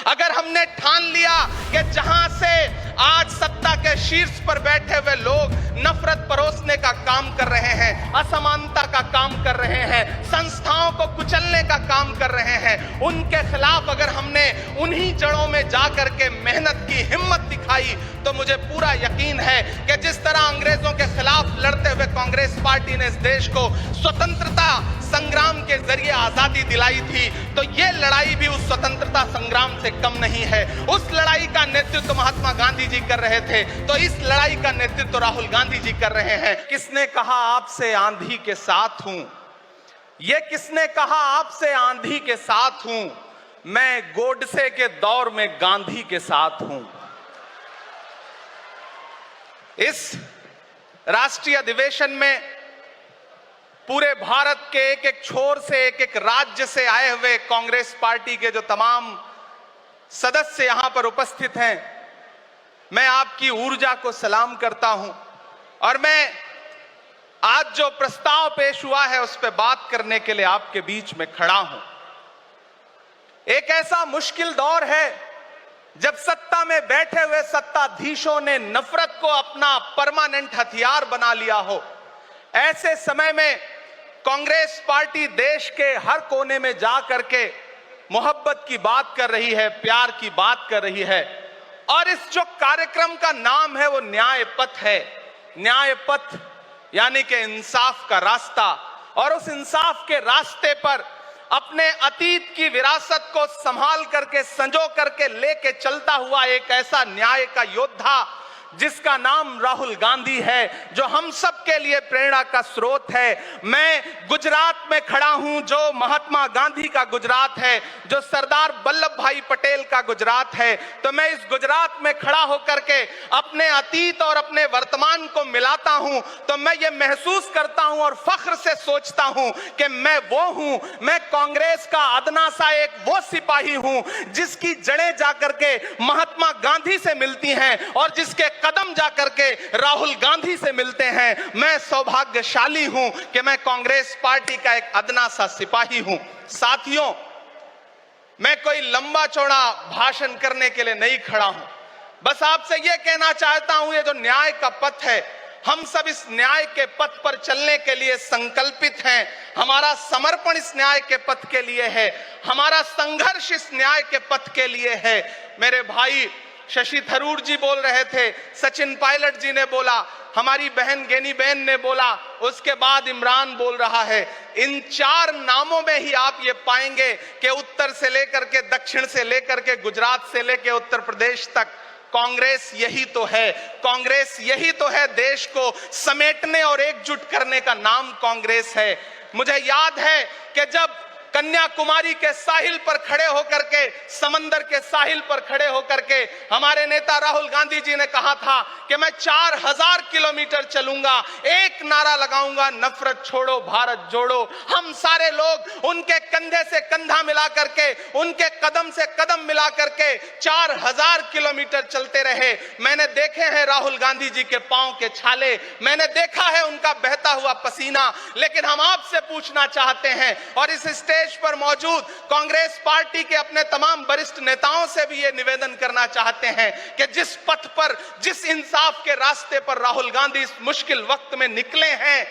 अगर हमने ठान लिया कि जहां से आज सत्ता के शीर्ष पर बैठे हुए लोग नफरत परोसने का काम कर रहे हैं, असमानता का काम कर रहे हैं, संस्थाओं को कुचलने का काम कर रहे हैं, उनके खिलाफ अगर हमने उन्हीं जड़ों में जाकर के मेहनत की, हिम्मत दिखाई, तो मुझे पूरा यकीन है कि जिस तरह अंग्रेजों के खिलाफ लड़ते हुए कांग्रेस पार्टी ने इस देश को स्वतंत्रता संग्राम के जरिए आजादी दिलाई थी, तो ये लड़ाई भी उस स्वतंत्रता संग्राम से कम नहीं है। उस लड़ाई का नेतृत्व महात्मा गांधी जी कर रहे थे, तो इस लड़ाई का नेतृत्व राहुल गांधी जी कर रहे हैं। किसने कहा आपसे आंधी के साथ हूं? ये किसने कहा आपसे आंधी के साथ हूं? मैं गोडसे के दौर में गांधी के साथ हूं। इस राष्ट्रीय अधिवेशन में पूरे भारत के एक एक छोर से, एक एक राज्य से आए हुए कांग्रेस पार्टी के जो तमाम सदस्य यहां पर उपस्थित हैं, मैं आपकी ऊर्जा को सलाम करता हूं और मैं आज जो प्रस्ताव पेश हुआ है उस पर बात करने के लिए आपके बीच में खड़ा हूं। एक ऐसा मुश्किल दौर है जब सत्ता में बैठे हुए सत्ताधीशों ने नफरत को अपना परमानेंट हथियार बना लिया हो। ऐसे समय में कांग्रेस पार्टी देश के हर कोने में जा करके मोहब्बत की बात कर रही है, प्यार की बात कर रही है, और इस जो कार्यक्रम का नाम है वो न्याय पथ है। न्याय पथ यानी कि इंसाफ का रास्ता, और उस इंसाफ के रास्ते पर अपने अतीत की विरासत को संभाल करके, संजो करके लेके चलता हुआ एक ऐसा न्याय का योद्धा जिसका नाम राहुल गांधी है, जो हम सब के लिए प्रेरणा का स्रोत है। मैं गुजरात में खड़ा हूं, जो महात्मा गांधी का गुजरात है, जो सरदार वल्लभ भाई पटेल का गुजरात है। तो मैं इस गुजरात में खड़ा होकर के अपने अतीत और अपने वर्तमान को मिलाता हूं, तो मैं ये महसूस करता हूं और फख्र से सोचता हूं कि मैं वो हूं, मैं कांग्रेस का अदना सा एक वो सिपाही हूं जिसकी जड़ें जाकर के महात्मा गांधी से मिलती हैं और जिसके कदम जाकर के राहुल गांधी से मिलते हैं। मैं सौभाग्यशाली हूं कि मैं कांग्रेस पार्टी का एक अदना सा सिपाही हूं। साथियों, मैं कोई लंबा चौड़ा भाषण करने के लिए नहीं खड़ा हूं, बस आपसे यह कहना चाहता हूं, ये जो न्याय का पथ है, हम सब इस न्याय के पथ पर चलने के लिए संकल्पित हैं। हमारा समर्पण इस न्याय के पथ के लिए है, हमारा संघर्ष इस न्याय के पथ के लिए है। मेरे भाई शशि थरूर जी बोल रहे थे, सचिन पायलट जी ने बोला, हमारी बहन गेनी बहन ने बोला, उसके बाद इमरान बोल रहा है। इन चार नामों में ही आप ये पाएंगे कि उत्तर से लेकर के, दक्षिण से लेकर के, गुजरात से लेकर उत्तर प्रदेश तक कांग्रेस यही तो है। कांग्रेस यही तो है, देश को समेटने और एकजुट करने का नाम कांग्रेस है। मुझे याद है कि जब कन्याकुमारी के साहिल पर खड़े होकर के, समंदर के साहिल पर खड़े होकर के हमारे नेता राहुल गांधी जी ने कहा था कि मैं 4000 किलोमीटर चलूंगा, एक नारा लगाऊंगा, नफरत छोड़ो भारत जोड़ो। हम सारे लोग उनके कंधे से कंधा मिला करके, उनके कदम से कदम मिला करके 4000 किलोमीटर चलते रहे। मैंने देखे हैं राहुल गांधी जी के पांव के छाले, मैंने देखा है उनका बहता हुआ पसीना, लेकिन हम आपसे पूछना चाहते हैं और इस स्टेज पर मौजूद कांग्रेस पार्टी के अपने तमाम वरिष्ठ नेताओं से भी ये निवेदन करना चाहते हैं कि जिस पथ पर, जिस इंसाफ के रास्ते पर राहुल गांधी इस मुश्किल वक्त में निकले हैं,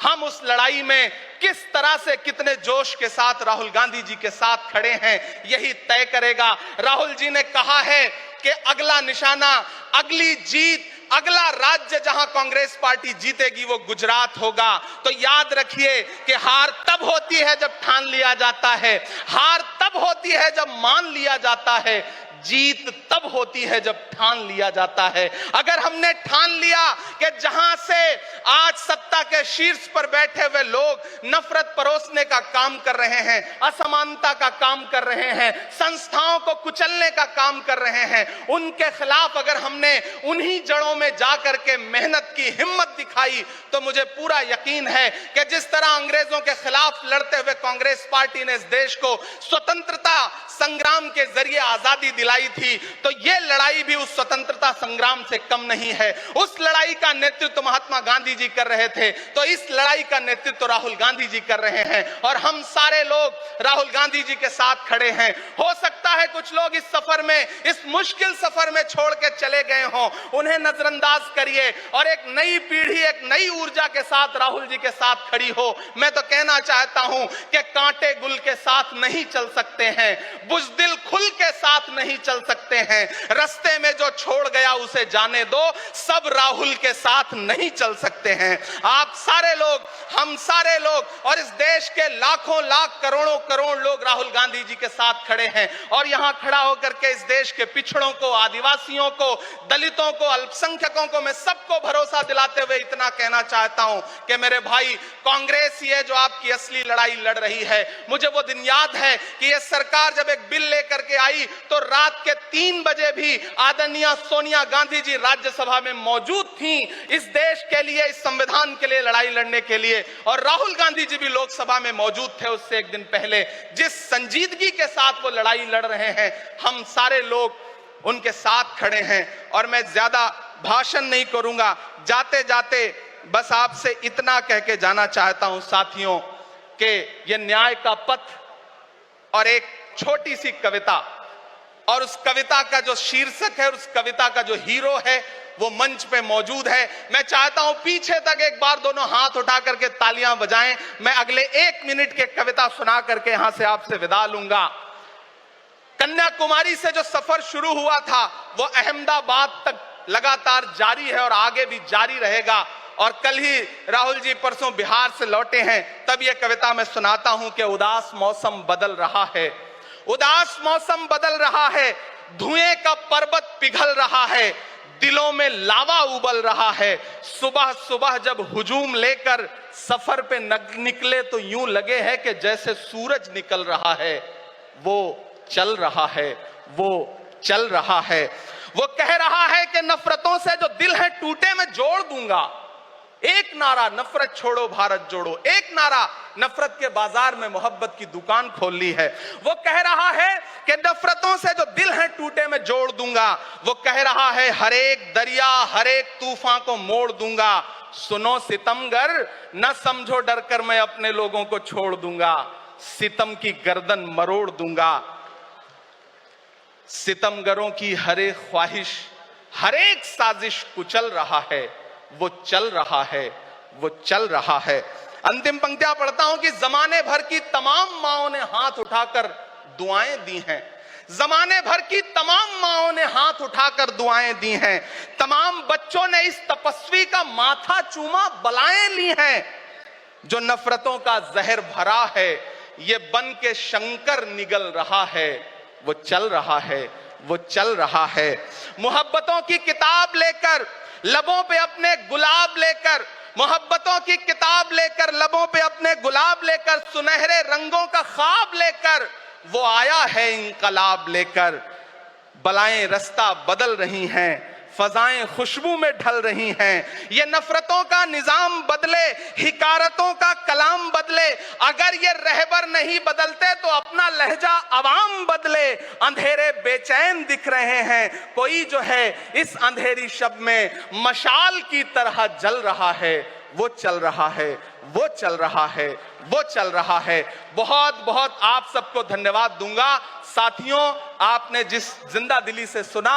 हम उस लड़ाई में किस तरह से, कितने जोश के साथ राहुल गांधी जी के साथ खड़े हैं, यही तय करेगा। राहुल जी ने कहा है कि अगला निशाना, अगली जीत, अगला राज्य जहां कांग्रेस पार्टी जीतेगी वो गुजरात होगा। तो याद रखिए कि हार तब होती है जब ठान लिया जाता है, हार तब होती है जब मान लिया जाता है, जीत तब होती है जब ठान लिया जाता है। अगर हमने ठान लिया कि जहां से आज सत्ता के शीर्ष पर बैठे हुए लोग नफरत परोसने का काम कर रहे हैं, असमानता का काम कर रहे हैं, संस्थाओं को कुचलने का काम कर रहे हैं, उनके खिलाफ अगर हमने उन्हीं जड़ों में जाकर के मेहनत की, हिम्मत दिखाई, तो मुझे पूरा यकीन है कि जिस तरह अंग्रेजों के खिलाफ लड़ते हुए कांग्रेस पार्टी ने इस देश को स्वतंत्रता संग्राम के जरिए आजादी दिलाई लड़ाई थी, तो ये लड़ाई भी उस स्वतंत्रता संग्राम से कम नहीं है। उस लड़ाई का नेतृत्व महात्मा गांधी जी कर रहे थे, तो इस लड़ाई का नेतृत्व राहुल गांधी जी कर रहे हैं और हम सारे लोग राहुल गांधी जी के साथ खड़े हैं। हो सकता है कुछ लोग इस सफर में, इस मुश्किल सफर में छोड़ के चले गए हों, उन्हें नजरअंदाज करिए और एक नई पीढ़ी, एक नई ऊर्जा के साथ राहुल जी के साथ खड़ी हो। मैं तो कहना चाहता हूं कि कांटे गुल के साथ नहीं चल सकते हैं, बुज़दिल खुल के साथ नहीं चल सकते हैं। रास्ते में जो छोड़ गया उसे जाने दो, सब राहुल के साथ नहीं चल सकते हैं। आप सारे लोग, हम सारे लोग और इस देश के लाखों लाख करोड़ों करोड़ लोग राहुल गांधी जी के साथ खड़े हैं और यहां खड़ा होकर के इस देश के पिछड़ों को, आदिवासियों को, दलितों को, अल्पसंख्यकों को मैं सबको भरोसा दिलाते हुए इतना कहना चाहता हूं कि मेरे भाई, कांग्रेस ही है जो आपकी असली लड़ाई लड़ रही है। मुझे वो दिन याद है कि यह सरकार जब एक बिल लेकर के आई तो रात के 3 बजे भी आदरणीय सोनिया गांधी जी राज्यसभा में मौजूद थी इस देश के लिए, इस संविधान के लिए लड़ाई लड़ने के लिए, और राहुल गांधी जी भी लोकसभा में मौजूद थे उससे एक दिन पहले। जिस संजीदगी के साथ वो लड़ाई लड़ रहे हैं, हम सारे लोग उनके साथ खड़े हैं। और मैं ज्यादा भाषण नहीं करूंगा, जाते जाते बस आपसे इतना कह के जाना चाहता हूं साथियों कि यह न्याय का पथ और एक छोटी सी कविता, और उस कविता का जो शीर्षक है, उस कविता का जो हीरो है वो मंच पे मौजूद है। मैं चाहता हूं पीछे तक एक बार दोनों हाथ उठा करके तालियां बजाएं। मैं अगले 1 मिनट के कविता सुना करके यहां से आपसे विदा लूंगा। कन्याकुमारी से जो सफर शुरू हुआ था वो अहमदाबाद तक लगातार जारी है और आगे भी जारी रहेगा। और कल ही राहुल जी परसों बिहार से लौटे हैं, तब यह कविता मैं सुनाता हूं कि उदास मौसम बदल रहा है, उदास मौसम बदल रहा है, धुएं का पर्वत पिघल रहा है, दिलों में लावा उबल रहा है। सुबह सुबह जब हुजूम लेकर सफर पे निकले तो यूं लगे है कि जैसे सूरज निकल रहा है। वो चल रहा है, वो चल रहा है। वो कह रहा है कि नफरतों से जो दिल है टूटे मैं जोड़ दूंगा। एक नारा नफरत छोड़ो भारत जोड़ो, एक नारा नफरत के बाजार में मोहब्बत की दुकान खोल ली है। वो कह रहा है कि नफरतों से जो दिल है टूटे मैं जोड़ दूंगा। वो कह रहा है हर एक दरिया, हर एक तूफान को मोड़ दूंगा। सुनो सितमगर, न समझो डर कर मैं अपने लोगों को छोड़ दूंगा। सितम की गर्दन मरोड़ दूंगा। सितमगरों की हर एक ख्वाहिश, हर एक साजिश कुचल रहा है। वो चल रहा है, वो चल रहा है। अंतिम पंक्तियां पढ़ता हूं कि जमाने भर की तमाम माओं ने हाथ उठाकर दुआएं दी हैं। जमाने भर की तमाम माओं ने हाथ उठाकर दुआएं दी हैं। तमाम बच्चों ने इस तपस्वी का माथा चूमा, बलाएं ली हैं। जो नफरतों का जहर भरा है, ये बन के शंकर निगल रहा है। वो चल रहा है, वो चल रहा है। मोहब्बतों की किताब लेकर, लबों पे अपने गुलाब लेकर, मोहब्बतों की किताब लेकर, लबों पे अपने गुलाब लेकर, सुनहरे रंगों का ख्वाब लेकर वो आया है इंकलाब लेकर। बलाएं रास्ता बदल रही हैं, फजाएं खुशबू में ढल रही हैं। ये नफरतों का निजाम बदले, हिकारतों का कलाम बदले। अगर ये रहबर नहीं बदलते तो अपना लहजा अवाम बदले। अंधेरे बेचैन दिख रहे हैं, कोई जो है इस अंधेरी शब में मशाल की तरह जल रहा है। वो चल रहा है, वो चल रहा है, वो चल रहा है। बहुत बहुत आप सबको धन्यवाद दूंगा। साथियों, आपने जिस जिंदा दिली से सुना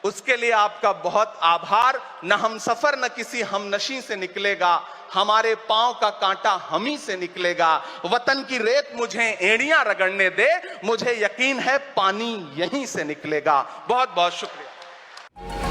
उसके लिए आपका बहुत आभार। न हम सफर न किसी हमनशी से निकलेगा, हमारे पांव का कांटा हम ही से निकलेगा। वतन की रेत मुझे एड़ियां रगड़ने दे, मुझे यकीन है पानी यहीं से निकलेगा। बहुत बहुत शुक्रिया।